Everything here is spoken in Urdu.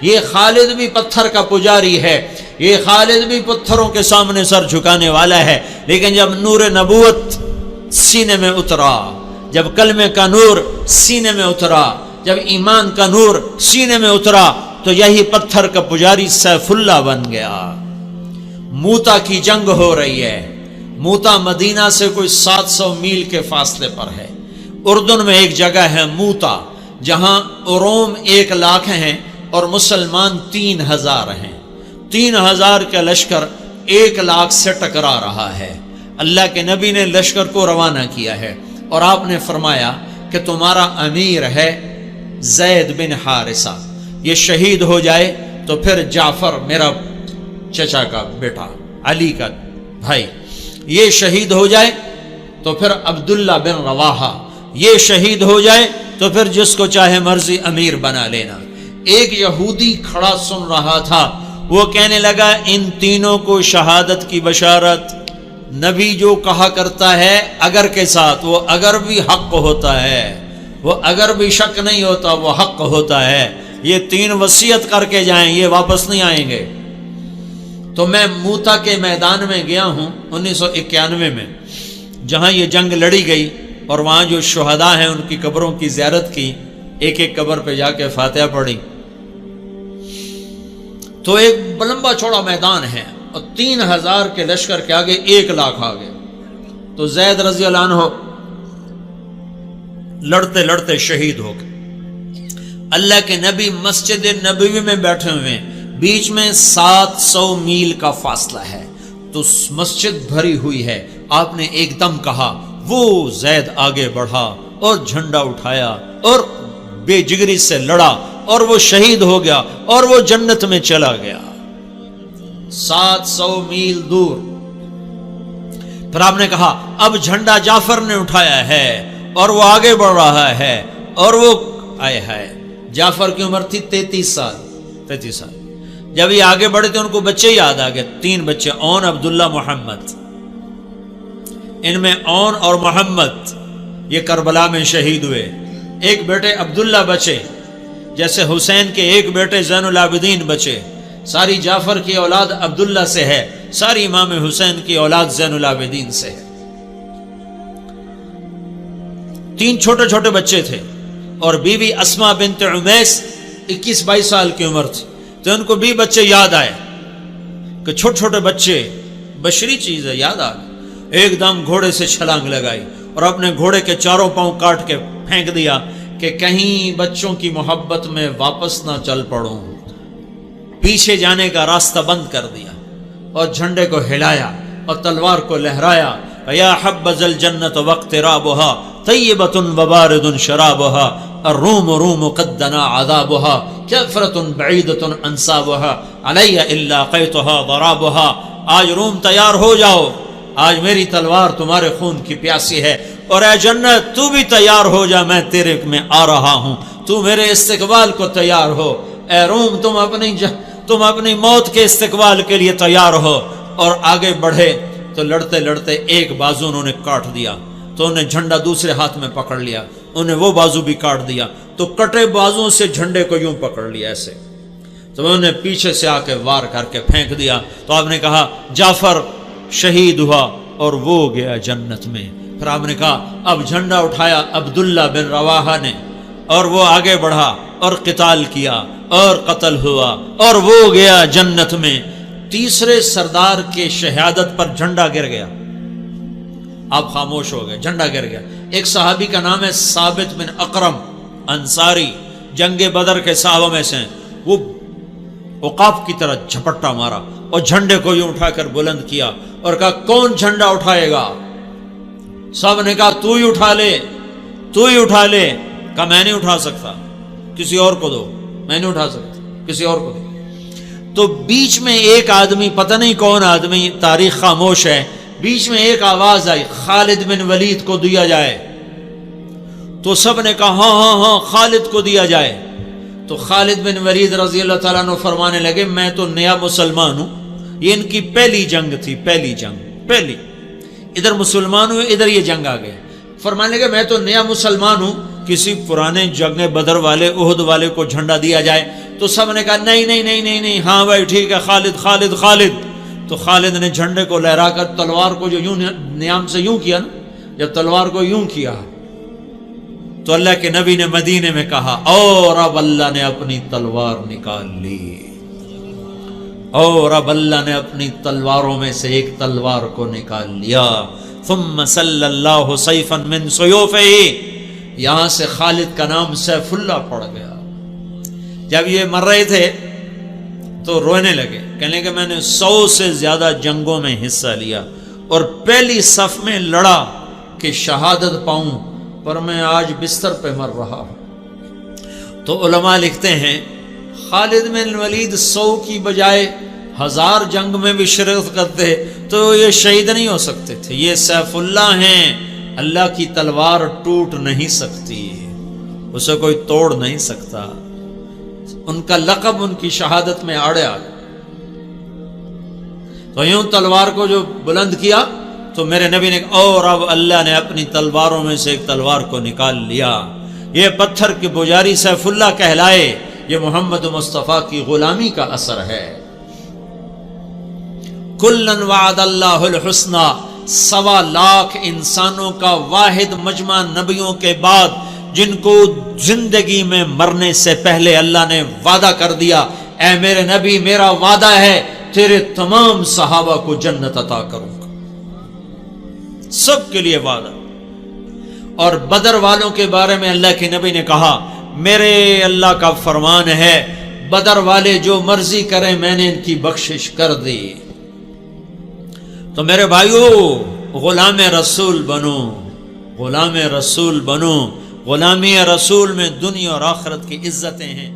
یہ خالد بھی پتھر کا پجاری ہے، یہ خالد بھی پتھروں کے سامنے سر جھکانے والا ہے، لیکن جب نور نبوت سینے میں اترا، جب کلمے کا نور سینے میں اترا، جب ایمان کا نور سینے میں اترا، تو یہی پتھر کا پجاری سیف اللہ بن گیا۔ موتا کی جنگ ہو رہی ہے۔ موتا مدینہ سے کوئی 700 میل کے فاصلے پر ہے۔ اردن میں ایک جگہ ہے موتا، جہاں روم 1 لاکھ ہیں اور مسلمان 3000 ہیں۔ 3000 کا لشکر 1 لاکھ سے ٹکرا رہا ہے۔ اللہ کے نبی نے لشکر کو روانہ کیا ہے اور آپ نے فرمایا کہ تمہارا امیر ہے زید بن حارثہ، یہ شہید ہو جائے تو پھر جعفر میرا چچا کا بیٹا علی کا بھائی یہ شہید ہو جائے تو پھر عبداللہ بن رواحہ یہ شہید ہو جائے تو پھر جس کو چاہے مرضی امیر بنا لینا۔ ایک یہودی کھڑا سن رہا تھا، وہ کہنے لگا ان تینوں کو شہادت کی بشارت، نبی جو کہا کرتا ہے اگر کے ساتھ، وہ اگر بھی حق ہوتا ہے، وہ اگر بھی شک نہیں ہوتا، وہ حق ہوتا ہے۔ یہ 3 وصیت کر کے جائیں، یہ واپس نہیں آئیں گے۔ تو میں موتا کے میدان میں گیا ہوں 1991 میں، جہاں یہ جنگ لڑی گئی، اور وہاں جو شہداء ہیں ان کی قبروں کی زیارت کی، ایک ایک قبر پہ جا کے فاتحہ پڑھی۔ تو ایک لمبا چوڑا میدان ہے اور 3000 کے لشکر کے آگے 1 لاکھ آگے۔ تو زید رضی اللہ عنہ لڑتے لڑتے شہید ہو گئے۔ اللہ کے نبی مسجد نبوی میں بیٹھے ہوئے ہیں، بیچ میں 700 میل کا فاصلہ ہے، تو مسجد بھری ہوئی ہے۔ آپ نے ایک دم کہا، وہ زید آگے بڑھا اور جھنڈا اٹھایا اور بے جگری سے لڑا اور وہ شہید ہو گیا اور وہ جنت میں چلا گیا 700 میل دور۔ پھر آپ نے کہا اب جھنڈا جعفر نے اٹھایا ہے اور وہ آگے بڑھ رہا ہے، اور وہ آئے ہے جعفر کی عمر تھی 33 سال۔ جب یہ آگے بڑھے تھے ان کو بچے یاد آ گئے، 3 بچے، اون، عبداللہ، محمد۔ ان میں اون اور محمد یہ کربلا میں شہید ہوئے۔ ایک بیٹے عبداللہ بچے، جیسے حسین کے ایک بیٹے زین العابدین بچے۔ ساری جعفر کی اولاد عبداللہ سے ہے، ساری امام حسین کی اولاد زین العابدین سے ہے۔ 3 چھوٹے چھوٹے بچے تھے، اور بیوی اسماء بنت عمیس 21-22 سال کی عمر تھی۔ تو ان کو بھی بچے یاد آئے کہ چھوٹے چھوٹے بچے بشری چیز ہے، یاد آ گئے۔ ایک دم گھوڑے سے چھلانگ لگائی اور اپنے گھوڑے کے 4 پاؤں کاٹ کے پھینک دیا کہ کہیں بچوں کی محبت میں واپس نہ چل پڑوں۔ پیچھے جانے کا راستہ بند کر دیا اور جھنڈے کو ہلایا اور تلوار کو لہرایا۔ یا حبذ الجنت واقترابها طیبۃ وبارد شرابها الروم روم قد دنا عذابها کفرۃ بعیدۃ انصابها علی الا قیتها ضرابها۔ آج روم تیار ہو جاؤ، آج میری تلوار تمہارے خون کی پیاسی ہے، اور اے جنت تو بھی تیار ہو جا، میں تیرے میں آ رہا ہوں، تو میرے استقبال کو تیار ہو۔ اے روم تم اپنی موت کے استقبال کے لیے تیار ہو۔ اور آگے بڑھے تو لڑتے لڑتے ایک بازو انہوں نے کاٹ دیا، تو انہیں جھنڈا دوسرے ہاتھ میں پکڑ لیا، انہیں وہ بازو بھی کاٹ دیا، تو کٹے بازوں سے جھنڈے کو یوں پکڑ لیا ایسے، تو انہوں نے پیچھے سے آ کے وار کر کے پھینک دیا۔ تو آپ نے کہا جعفر شہید ہوا اور وہ گیا جنت میں۔ پھر آپ نے کہا اب جھنڈا اٹھایا عبداللہ بن رواحہ نے، اور وہ آگے بڑھا اور قتال کیا اور قتل ہوا اور وہ گیا جنت میں۔ تیسرے سردار کے شہادت پر جھنڈا گر گیا، آپ خاموش ہو گئے، جھنڈا گر گیا۔ ایک صحابی کا نام ہے ثابت بن اقرم انصاری، جنگ بدر کے صحابہ میں سے، وہ عقاب کی طرح جھپٹا مارا اور جھنڈے کو یوں اٹھا کر بلند کیا اور کہا کون جھنڈا اٹھائے گا؟ سب نے کہا تو ہی اٹھا لے، تو ہی اٹھا لے۔ کہا میں نہیں اٹھا سکتا، کسی اور کو دو، میں نہیں اٹھا سکتا، کسی اور کو دو۔ تو بیچ میں ایک آدمی، پتہ نہیں کون آدمی، تاریخ خاموش ہے، بیچ میں ایک آواز آئی خالد بن ولید کو دیا جائے۔ تو سب نے کہا ہاں ہاں ہاں خالد کو دیا جائے۔ تو خالد بن ولید رضی اللہ تعالیٰ عنہ فرمانے لگے میں تو نیا مسلمان ہوں، یہ ان کی پہلی جنگ تھی، پہلی ادھر مسلمان ہوئے، ادھر یہ جنگ آ گئے۔ فرمانے لگے میں تو نیا مسلمان ہوں، کسی پرانے جنگ بدر والے، احد والے کو جھنڈا دیا جائے۔ تو سب نے کہا نہیں نہیں نہیں نہیں نہیں، ہاں بھائی ٹھیک ہے، خالد خالد خالد۔ تو خالد نے جھنڈے کو لہرا کر تلوار کو جو یوں نیام سے یوں کیا نا، جب تلوار کو یوں کیا تو اللہ کے نبی نے مدینے میں کہا اور اب اللہ نے اپنی تلوار نکال لی، اور اب اللہ نے اپنی تلواروں میں سے ایک تلوار کو نکال لیا۔ ثم صلی اللہ سیفا من سیوفہ، یہاں سے خالد کا نام سیف اللہ پڑ گیا۔ جب یہ مر رہے تھے تو رونے لگے، کہنے کہ میں نے 100 سے زیادہ جنگوں میں حصہ لیا اور پہلی صف میں لڑا کہ شہادت پاؤں، پر میں آج بستر پہ مر رہا ہوں۔ تو علماء لکھتے ہیں خالد بن ولید 100 کی بجائے 1000 جنگ میں بھی شرکت کرتے تو یہ شہید نہیں ہو سکتے تھے۔ یہ سیف اللہ ہیں، اللہ کی تلوار ٹوٹ نہیں سکتی، اسے کوئی توڑ نہیں سکتا۔ ان کا لقب ان کی شہادت میں آڑے آ گیا۔ تو یوں تلوار کو جو بلند کیا تو میرے نبی نے اور اب اللہ نے اپنی تلواروں میں سے ایک تلوار کو نکال لیا۔ یہ پتھر کے پجاری سیف اللہ کہلائے، یہ محمد مصطفیٰ کی غلامی کا اثر ہے۔ کلن وعد اللہ الحسنی، 1.25 لاکھ انسانوں کا واحد مجمع نبیوں کے بعد جن کو زندگی میں مرنے سے پہلے اللہ نے وعدہ کر دیا، اے میرے نبی میرا وعدہ ہے تیرے تمام صحابہ کو جنت عطا کروں گا، سب کے لیے وعدہ۔ اور بدر والوں کے بارے میں اللہ کے نبی نے کہا میرے اللہ کا فرمان ہے بدر والے جو مرضی کریں میں نے ان کی بخشش کر دی۔ تو میرے بھائیو غلام رسول بنو، غلام رسول بنو۔ غلامی رسول میں دنیا اور آخرت کی عزتیں ہیں۔